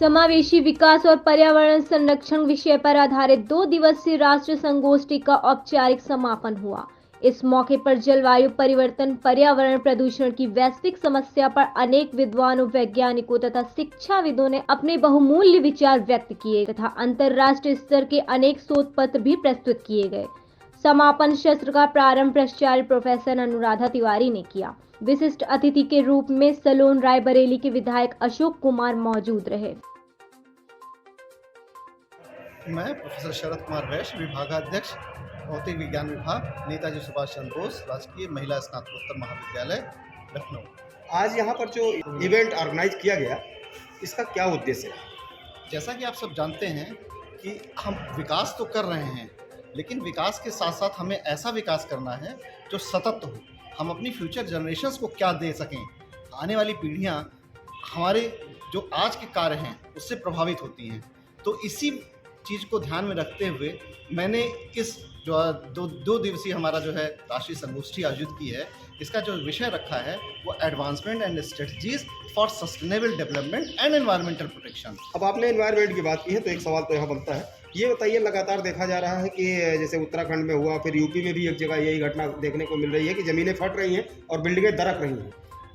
समावेशी विकास और पर्यावरण संरक्षण विषय पर आधारित 2 दिवसीय राष्ट्रीय संगोष्ठी का औपचारिक समापन हुआ। इस मौके पर जलवायु परिवर्तन, पर्यावरण प्रदूषण की वैश्विक समस्या पर अनेक विद्वानों, वैज्ञानिकों तथा शिक्षाविदों ने अपने बहुमूल्य विचार व्यक्त किए तथा अंतर्राष्ट्रीय स्तर के अनेक शोध पत्र भी प्रस्तुत किए गए। समापन सत्र का प्रारंभ प्राचार्य प्रोफेसर अनुराधा तिवारी ने किया। विशिष्ट अतिथि के रूप में सलोन रायबरेली के विधायक अशोक कुमार मौजूद रहे। मैं प्रोफेसर शरद कुमार वैश्य, विभागाध्यक्ष भौतिक विज्ञान विभाग, नेताजी सुभाष चंद्र बोस राजकीय महिला स्नातकोत्तर महाविद्यालय, लखनऊ। आज यहाँ पर जो इवेंट ऑर्गेनाइज किया गया, इसका क्या उद्देश्य है? जैसा कि आप सब जानते हैं कि हम विकास तो कर रहे हैं, लेकिन विकास के साथ साथ हमें ऐसा विकास करना है जो सतत हो। हम अपनी फ्यूचर जनरेशन्स को क्या दे सकें। आने वाली पीढ़ियाँ हमारे जो आज के कार्य हैं उससे प्रभावित होती हैं। तो इसी चीज़ को ध्यान में रखते हुए मैंने इस जो दो दिवसीय हमारा जो है राष्ट्रीय संगोष्ठी आयोजित की है, इसका जो विषय रखा है वो advancement and strategies for sustainable development and environmental protection. अब आपने एनवायरनमेंट की बात की है तो एक सवाल तो यहाँ बनता है, ये बताइए, लगातार देखा जा रहा है कि जैसे उत्तराखंड में हुआ, फिर यूपी में भी एक जगह यही घटना देखने को मिल रही है कि ज़मीनें फट रही हैं और बिल्डिंगें दरक रही हैं।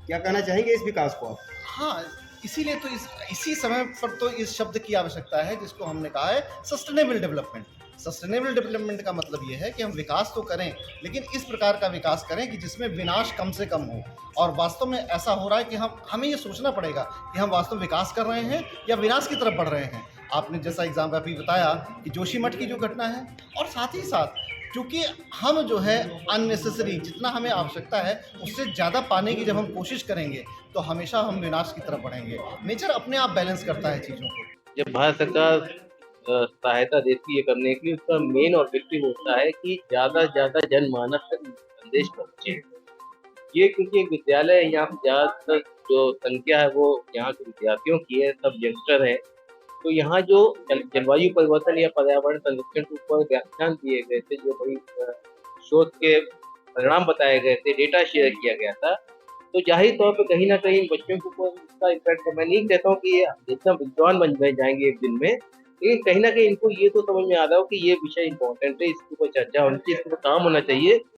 क्या कहना चाहेंगे इस विकास को आप? हाँ, इसीलिए तो इसी समय पर तो इस शब्द की आवश्यकता है जिसको हमने कहा है सस्टेनेबल डेवलपमेंट। सस्टेनेबल डेवलपमेंट का मतलब ये है कि हम विकास तो करें, लेकिन इस प्रकार का विकास करें कि जिसमें विनाश कम से कम हो। और वास्तव में ऐसा हो रहा है कि हमें ये सोचना पड़ेगा कि हम वास्तव में विकास कर रहे हैं या विनाश की तरफ बढ़ रहे हैं। आपने जैसा एग्जाम अभी बताया कि जोशीमठ की जो घटना है, और साथ ही साथ क्योंकि हम जो है अननेसेसरी जितना हमें आवश्यकता है उससे ज़्यादा पाने की जब हम कोशिश करेंगे तो हमेशा हम विनाश की तरफ बढ़ेंगे। नेचर अपने आप बैलेंस करता है चीज़ों को। जब भारत सरकार सहायता देती है करने की, उसका मेन ऑब्जेक्टिव होता है कि ज़्यादा से ज़्यादा जनमानस तक संदेश पहुँचे। ये क्योंकि एक विद्यालय है, यहाँ पे ज़्यादातर जो संख्या है वो यहाँ के विद्यार्थियों की है, सब यंगस्टर है। तो यहाँ जो जलवायु परिवर्तन या पर्यावरण संरक्षण के ऊपर व्याख्यान दिए गए थे, जो बड़ी शोध के परिणाम बताए गए थे, डेटा शेयर किया गया था, तो जाहिर तौर पे कहीं न कहीं बच्चों के ऊपर इसका इफ़ेक्ट है। मैं नहीं कहता हूँ कि ये इतना विद्वान बन जाएँगे एक दिन में, लेकिन कहीं न कहीं इनको ये तो समझ में आ रहा हो कि ये विषय इम्पोर्टेंट है, इसके ऊपर चर्चा होनी चाहिए, इसके ऊपर काम होना चाहिए।